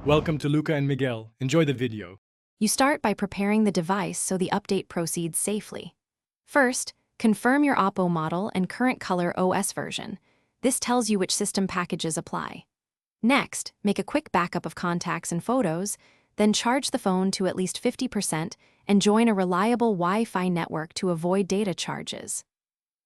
Welcome to Luca and Miguel. Enjoy the video. You start by preparing the device so the update proceeds safely. First, confirm your Oppo model and current color OS version. This tells you which system packages apply. Next, make a quick backup of contacts and photos, then charge the phone to at least 50% and join a reliable Wi-Fi network to avoid data charges.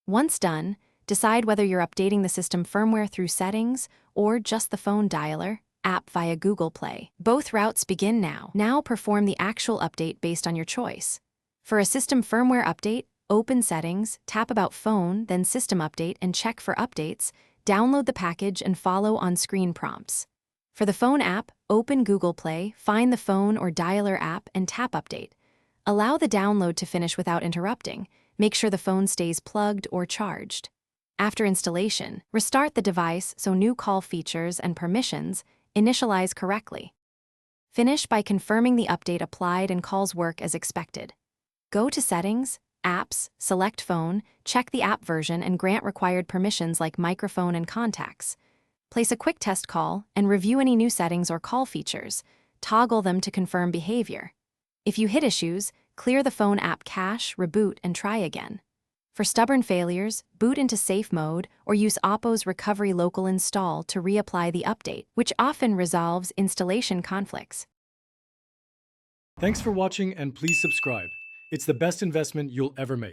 Once done, decide whether you're updating the system firmware through settings or just the phone dialer app via Google Play. Both routes begin now. Now perform the actual update based on your choice. For a system firmware update, open Settings, tap About Phone, then System Update and check for updates, download the package and follow on-screen prompts. For the phone app, open Google Play, find the phone or dialer app and tap Update. Allow the download to finish without interrupting. Make sure the phone stays plugged or charged. After installation, restart the device so new call features and permissions initialize correctly. Finish by confirming the update applied and calls work as expected. Go to Settings, Apps, select Phone, check the app version and grant required permissions like microphone and contacts. Place a quick test call and review any new settings or call features. Toggle them to confirm behavior. If you hit issues, clear the phone app cache, reboot, and try again. For stubborn failures, boot into safe mode or use Oppo's Recovery Local Install to reapply the update, which often resolves installation conflicts. Thanks for watching and please subscribe. It's the best investment you'll ever make.